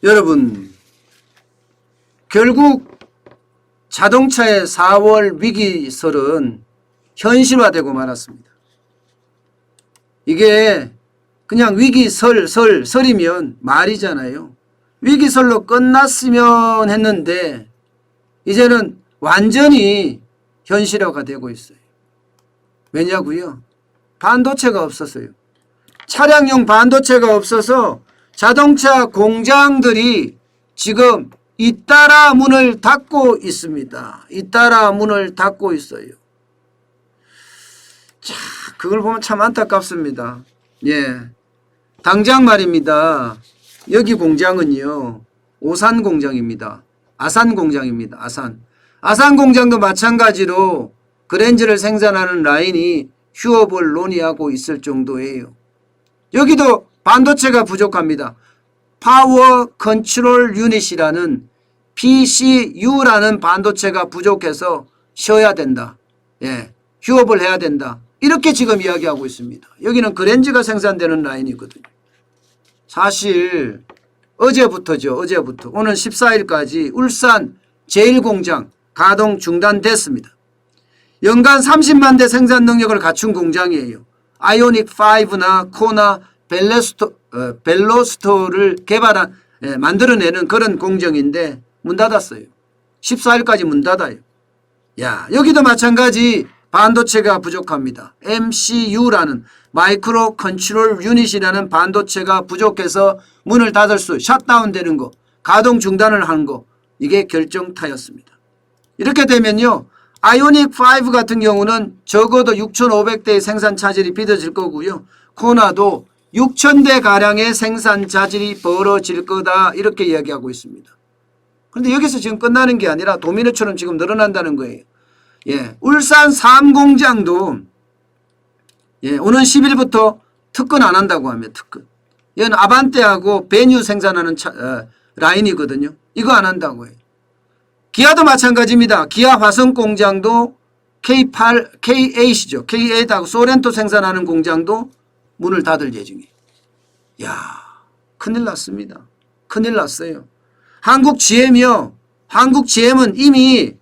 여러분, 결국 자동차의 4월 위기설은 현실화되고 말았습니다. 이게 그냥 설이면 말이잖아요. 위기설로 끝났으면 했는데 이제는 완전히 현실화가 되고 있어요. 왜냐고요? 반도체가 없어서요. 차량용 반도체가 없어서 자동차 공장들이 지금 잇따라 문을 닫고 있습니다. 잇따라 문을 닫고 있어요. 자, 그걸 보면 참 안타깝습니다. 예. 당장 말입니다. 여기 공장은요, 오산 공장입니다. 아산 공장입니다. 아산 공장도 마찬가지로 그랜저를 생산하는 라인이 휴업을 논의하고 있을 정도예요. 여기도 반도체가 부족합니다. 파워 컨트롤 유닛이라는 PCU라는 반도체가 부족해서 쉬어야 된다. 예, 휴업을 해야 된다. 이렇게 지금 이야기하고 있습니다. 여기는 그랜저가 생산되는 라인이거든요. 사실 어제부터죠. 오늘 14일까지 울산 제1공장 가동 중단됐습니다. 연간 30만 대 생산 능력을 갖춘 공장이에요. 아이오닉 5나 코나 벨로스토를 만들어내는 그런 공정인데 문 닫았어요. 14일까지 문 닫아요. 야, 여기도 마찬가지 반도체가 부족합니다. MCU라는 마이크로 컨트롤 유닛이라는 반도체가 부족해서 문을 닫을 샷다운 되는 거, 가동 중단을 하는 거, 이게 결정타였습니다. 이렇게 되면요, 아이오닉 5 같은 경우는 적어도 6,500대의 생산 차질이 빚어질 거고요. 코나도 6,000대 가량의 생산 차질이 벌어질 거다, 이렇게 이야기하고 있습니다. 그런데 여기서 지금 끝나는 게 아니라 도미노처럼 지금 늘어난다는 거예요. 예, 울산 3공장도 오는 10일부터 특근 안 한다고 하면 특근. 이건 아반떼하고 베뉴 생산하는 라인이거든요. 이거 안 한다고 해요. 기아도 마찬가지입니다. 기아 화성 공장도 K8이죠. K8하고 소렌토 생산하는 공장도 문을 닫을 예정이에요. 야, 큰일 났습니다. 큰일 났어요. 한국 GM은 이미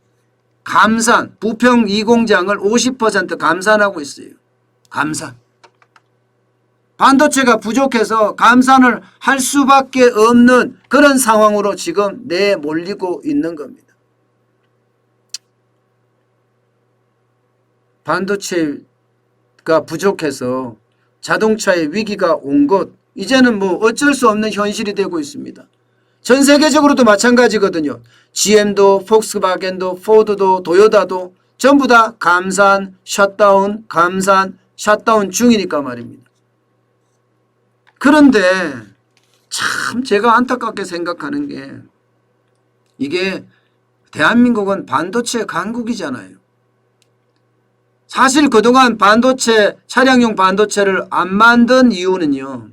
감산, 부평 2공장을 50% 감산하고 있어요. 감산. 반도체가 부족해서 감산을 할 수밖에 없는 그런 상황으로 지금 내몰리고 있는 겁니다. 반도체가 부족해서 자동차의 위기가 온 것, 이제는 뭐 어쩔 수 없는 현실이 되고 있습니다. 전 세계적으로도 마찬가지거든요. GM도 폭스바겐도 포드도 도요타도 전부 다 감산, 셧다운 중이니까 말입니다. 그런데 참 제가 안타깝게 생각하는 게 이게 대한민국은 반도체 강국이잖아요. 사실 그동안 차량용 반도체를 안 만든 이유는요,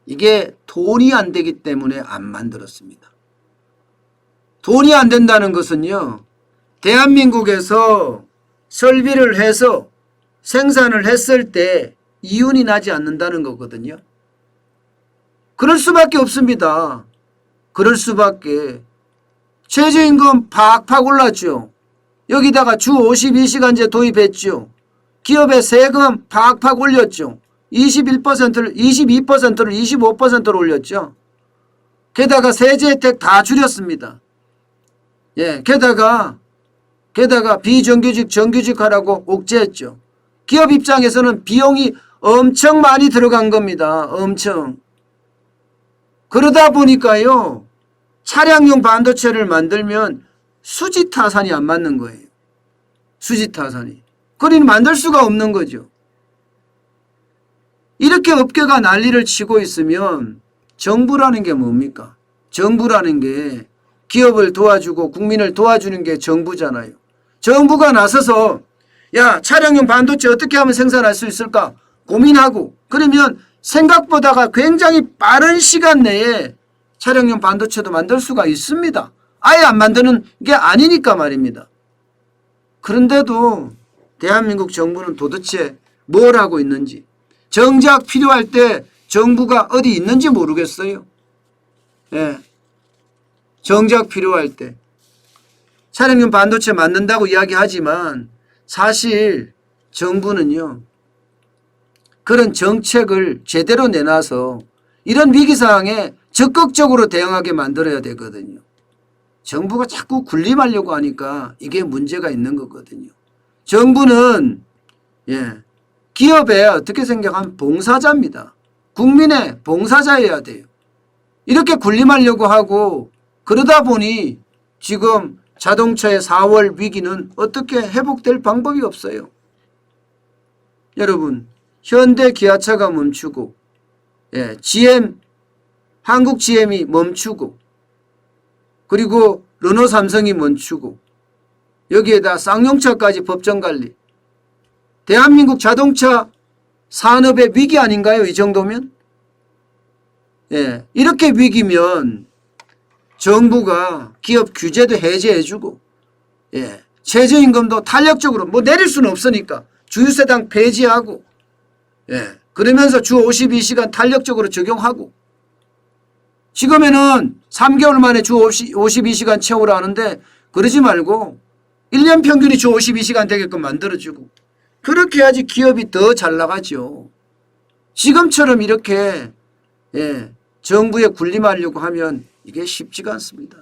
이게 돈이 안 되기 때문에 안 만들었습니다. 돈이 안 된다는 것은요, 대한민국에서 설비를 해서 생산을 했을 때 이윤이 나지 않는다는 거거든요. 그럴 수밖에 없습니다. 그럴 수밖에. 최저임금 팍팍 올랐죠. 여기다가 주 52시간제 도입했죠. 기업의 세금 팍팍 올렸죠. 22%를 25%로 올렸죠. 게다가 세제 혜택 다 줄였습니다. 예, 게다가 비정규직 정규직 하라고 옥죄했죠. 기업 입장에서는 비용이 엄청 많이 들어간 겁니다. 엄청. 그러다 보니까요, 차량용 반도체를 만들면 수지타산이 안 맞는 거예요. 수지타산이. 그러니 만들 수가 없는 거죠. 이렇게 업계가 난리를 치고 있으면 정부라는 게 뭡니까? 정부라는 게 기업을 도와주고 국민을 도와주는 게 정부잖아요. 정부가 나서서 야, 차량용 반도체 어떻게 하면 생산할 수 있을까 고민하고, 그러면 생각보다가 굉장히 빠른 시간 내에 차량용 반도체도 만들 수가 있습니다. 아예 안 만드는 게 아니니까 말입니다. 그런데도 대한민국 정부는 도대체 뭘 하고 있는지, 정작 필요할 때 정부가 어디 있는지 모르겠어요. 예. 정작 필요할 때. 차량용 반도체 만든다고 이야기하지만 사실 정부는요, 그런 정책을 제대로 내놔서 이런 위기 상황에 적극적으로 대응하게 만들어야 되거든요. 정부가 자꾸 군림하려고 하니까 이게 문제가 있는 거거든요. 정부는 기업에 어떻게 생각하면 봉사자입니다. 국민의 봉사자여야 돼요. 이렇게 군림하려고 하고 그러다 보니 지금 자동차의 4월 위기는 어떻게 회복될 방법이 없어요. 여러분, 현대 기아차가 멈추고 GM, 한국 GM이 멈추고 그리고 르노 삼성이 멈추고 여기에다 쌍용차까지 법정관리. 대한민국 자동차 산업의 위기 아닌가요? 이 정도면? 이렇게 위기면 정부가 기업 규제도 해제해주고 최저임금도 탄력적으로 내릴 수는 없으니까 주유세당 폐지하고 그러면서 주 52시간 탄력적으로 적용하고 지금에는 3개월 만에 주 52시간 채우라 하는데 그러지 말고 1년 평균이 주 52시간 되게끔 만들어주고 그렇게 해야지 기업이 더 잘 나가죠. 지금처럼 이렇게 정부에 군림하려고 하면 이게 쉽지가 않습니다.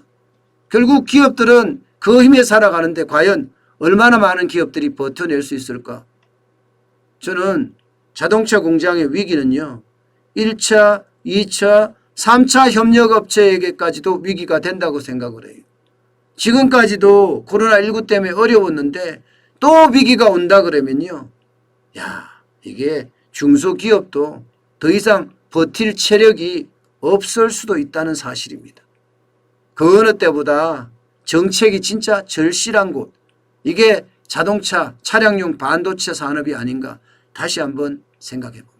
결국 기업들은 그 힘에 살아가는데 과연 얼마나 많은 기업들이 버텨낼 수 있을까? 저는 자동차 공장의 위기는요. 1차, 2차, 3차 협력업체에게까지도 위기가 된다고 생각을 해요. 지금까지도 코로나19 때문에 어려웠는데 또 위기가 온다 그러면요. 이게 중소기업도 더 이상 버틸 체력이 없을 수도 있다는 사실입니다. 그 어느 때보다 정책이 진짜 절실한 곳, 이게 자동차, 차량용 반도체 산업이 아닌가 다시 한번 생각해 봅니다.